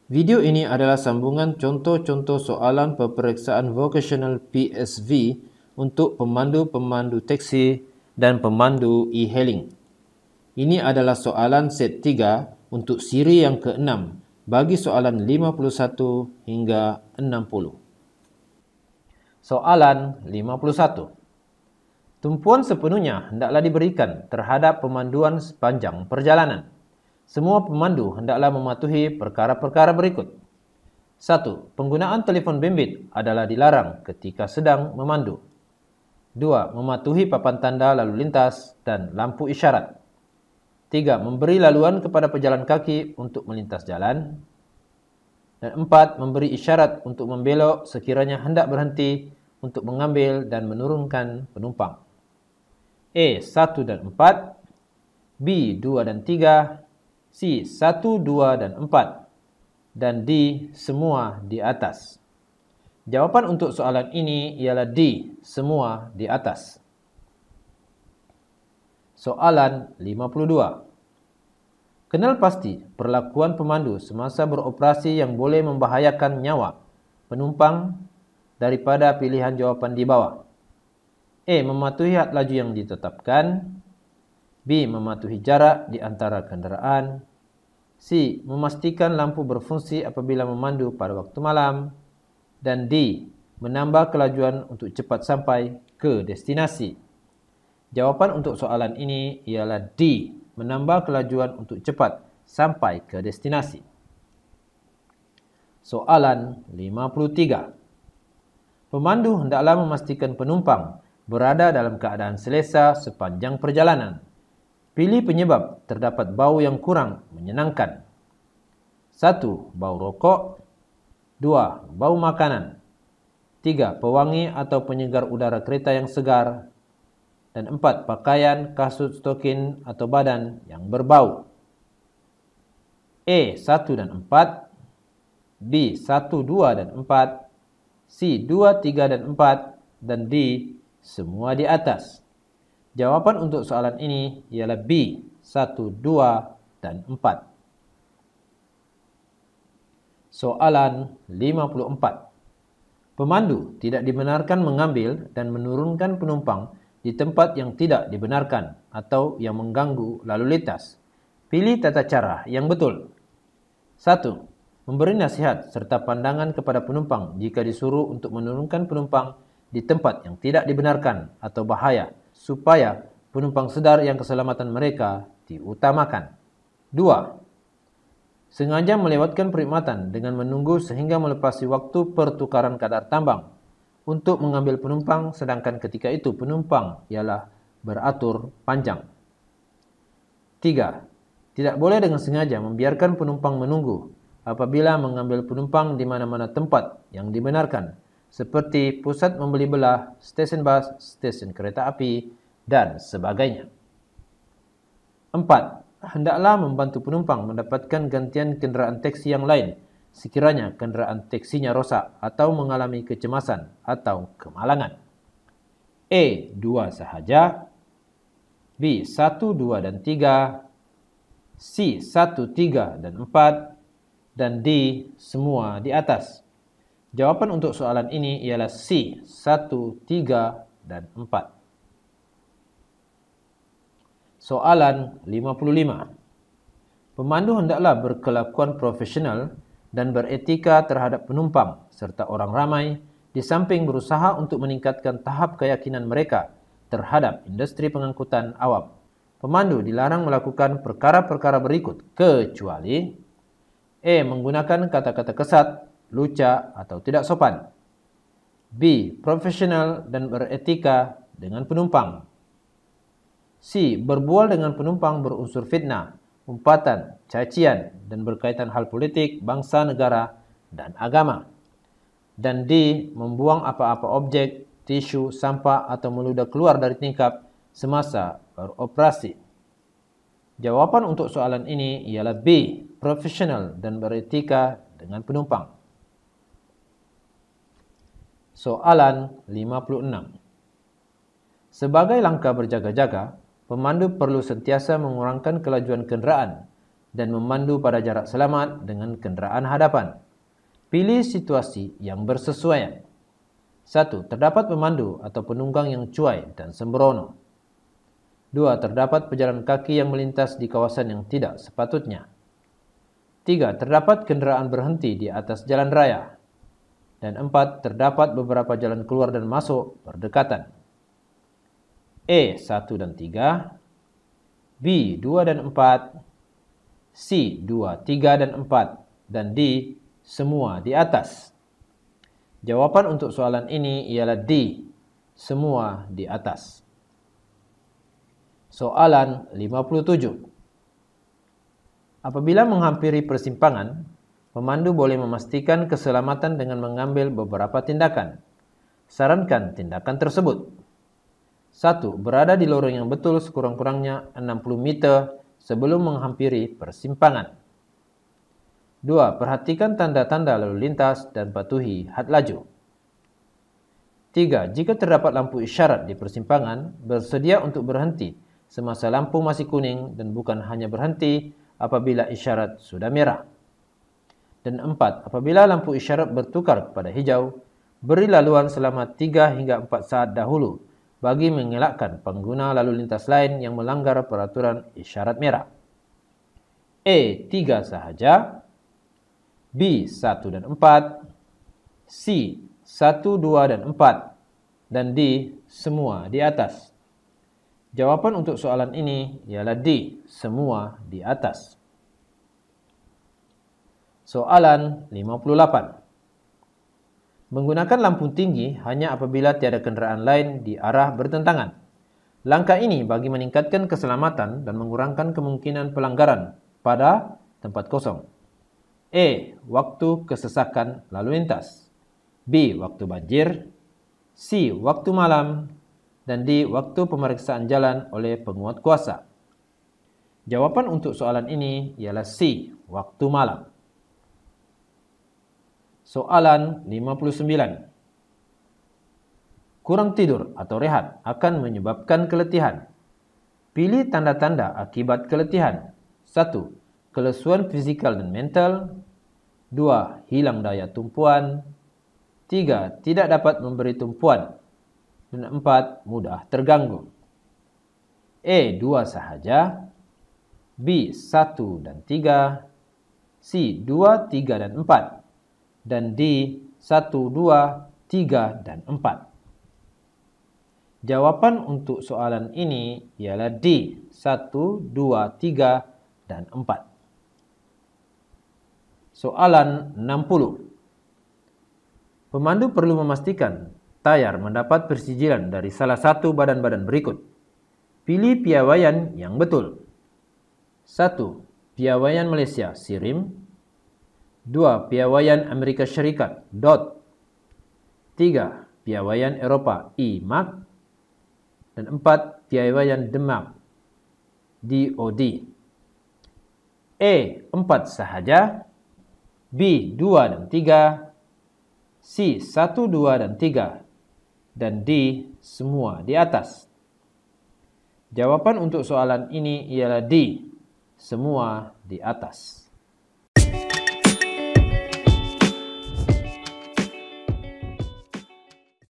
Video ini adalah sambungan contoh-contoh soalan peperiksaan vocational PSV untuk pemandu-pemandu teksi dan pemandu e-hailing. Ini adalah soalan set 3 untuk siri yang ke-6 bagi soalan 51 hingga 60. Soalan 51. Tumpuan sepenuhnya hendaklah diberikan terhadap pemanduan sepanjang perjalanan. Semua pemandu hendaklah mematuhi perkara-perkara berikut. 1. Penggunaan telefon bimbit adalah dilarang ketika sedang memandu. 2. Mematuhi papan tanda lalu lintas dan lampu isyarat. 3. Memberi laluan kepada pejalan kaki untuk melintas jalan. Dan 4. Memberi isyarat untuk membelok sekiranya hendak berhenti untuk mengambil dan menurunkan penumpang. A. 1 dan 4. B. 2 dan 3. C. 1, 2 dan 4. Dan D. Semua di atas. Jawapan untuk soalan ini ialah D. Semua di atas. Soalan 52. Kenal pasti perlakuan pemandu semasa beroperasi yang boleh membahayakan nyawa penumpang daripada pilihan jawapan di bawah. A. Mematuhi had laju yang ditetapkan. B. Mematuhi jarak di antara kenderaan. C. Memastikan lampu berfungsi apabila memandu pada waktu malam. Dan D. Menambah kelajuan untuk cepat sampai ke destinasi. Jawapan untuk soalan ini ialah D. Menambah kelajuan untuk cepat sampai ke destinasi. Soalan 53. Pemandu hendaklah memastikan penumpang berada dalam keadaan selesa sepanjang perjalanan. Pilih penyebab terdapat bau yang kurang menyenangkan. 1. Bau rokok. 2. Bau makanan. 3. Pewangi atau penyegar udara kereta yang segar. Dan 4. Pakaian, kasut, stokin atau badan yang berbau. A. 1 dan 4. B. 1, 2 dan 4. C. 2, 3 dan 4. Dan D. Semua di atas. Jawapan untuk soalan ini ialah B. 1, 2 dan 4. Soalan 54. Pemandu tidak dibenarkan mengambil dan menurunkan penumpang di tempat yang tidak dibenarkan atau yang mengganggu lalu lintas. Pilih tata cara yang betul. 1. Memberi nasihat serta pandangan kepada penumpang jika disuruh untuk menurunkan penumpang di tempat yang tidak dibenarkan atau bahaya, supaya penumpang sedar yang keselamatan mereka diutamakan. 2. Sengaja melewatkan perkhidmatan dengan menunggu sehingga melepasi waktu pertukaran kadar tambang untuk mengambil penumpang sedangkan ketika itu penumpang ialah beratur panjang. 3. Tidak boleh dengan sengaja membiarkan penumpang menunggu apabila mengambil penumpang di mana-mana tempat yang dibenarkan, seperti pusat membeli belah, stesen bas, stesen kereta api, dan sebagainya. 4. Hendaklah membantu penumpang mendapatkan gantian kenderaan teksi yang lain sekiranya kenderaan teksinya rosak atau mengalami kecemasan atau kemalangan. A. 2 sahaja. B. 1, 2 dan 3. C. 1, 3 dan 4. Dan D. Semua di atas. Jawapan untuk soalan ini ialah C. 1, 3 dan 4. Soalan 55. Pemandu hendaklah berkelakuan profesional dan beretika terhadap penumpang serta orang ramai di samping berusaha untuk meningkatkan tahap keyakinan mereka terhadap industri pengangkutan awam. Pemandu dilarang melakukan perkara-perkara berikut kecuali A. Menggunakan kata-kata kesat, lucak atau tidak sopan. B. Profesional dan beretika dengan penumpang. C. Berbual dengan penumpang berunsur fitnah, umpatan, cacian dan berkaitan hal politik, bangsa, negara dan agama. Dan D. Membuang apa-apa objek, tisu, sampah atau meludah keluar dari tingkap semasa beroperasi. Jawapan untuk soalan ini ialah B. Profesional dan beretika dengan penumpang. Soalan 56. Sebagai langkah berjaga-jaga, pemandu perlu sentiasa mengurangkan kelajuan kenderaan dan memandu pada jarak selamat dengan kenderaan hadapan. Pilih situasi yang bersesuaian. 1. Terdapat pemandu atau penunggang yang cuai dan sembrono. 2. Terdapat pejalan kaki yang melintas di kawasan yang tidak sepatutnya. 3. Terdapat kenderaan berhenti di atas jalan raya. Dan 4. Terdapat beberapa jalan keluar dan masuk berdekatan. E. 1 dan 3. B. 2 dan 4. C. 2, 3 dan 4. Dan D. Semua di atas. Jawapan untuk soalan ini ialah D. Semua di atas. Soalan 57. Apabila menghampiri persimpangan, pemandu boleh memastikan keselamatan dengan mengambil beberapa tindakan. Sarankan tindakan tersebut. 1. Berada di lorong yang betul sekurang-kurangnya 60 meter sebelum menghampiri persimpangan. 2. Perhatikan tanda-tanda lalu lintas dan patuhi had laju. 3. Jika terdapat lampu isyarat di persimpangan, bersedia untuk berhenti semasa lampu masih kuning dan bukan hanya berhenti apabila isyarat sudah merah. Dan 4. Apabila lampu isyarat bertukar kepada hijau, beri laluan selama 3 hingga 4 saat dahulu bagi mengelakkan pengguna lalu lintas lain yang melanggar peraturan isyarat merah. E. 3 sahaja. B. 1 dan 4. C. 1, 2 dan 4. Dan D. Semua di atas. Jawapan untuk soalan ini ialah D. Semua di atas. Soalan 58. Menggunakan lampu tinggi hanya apabila tiada kenderaan lain di arah bertentangan. Langkah ini bagi meningkatkan keselamatan dan mengurangkan kemungkinan pelanggaran pada tempat kosong. E. Waktu kesesakan lalu lintas. B. Waktu banjir. C. Waktu malam. Dan D. Waktu pemeriksaan jalan oleh penguat kuasa. Jawapan untuk soalan ini ialah C. Waktu malam. Soalan 59. Kurang tidur atau rehat akan menyebabkan keletihan. Pilih tanda-tanda akibat keletihan. 1. Kelesuan fizikal dan mental. 2. Hilang daya tumpuan. 3. Tidak dapat memberi tumpuan. Dan 4. Mudah terganggu. E. 2 sahaja. B. 1 dan 3. C. 2, 3 dan 4. Dan D. 1, 2, 3 dan 4. Jawapan untuk soalan ini ialah D. 1, 2, 3 dan 4. Soalan 60. Pemandu perlu memastikan tayar mendapat persijilan dari salah satu badan-badan berikut. Pilih piawaian yang betul. 1. Piawaian Malaysia SIRIM. 2. Piawaian Amerika Syarikat DOT. 3. Piawaian Eropah IMAC. Dan 4. Piawaian Denmark DOD. E. 4 sahaja. B. 2 dan 3. C. 1, 2 dan 3. Dan D. Semua di atas. Jawapan untuk soalan ini ialah D. Semua di atas.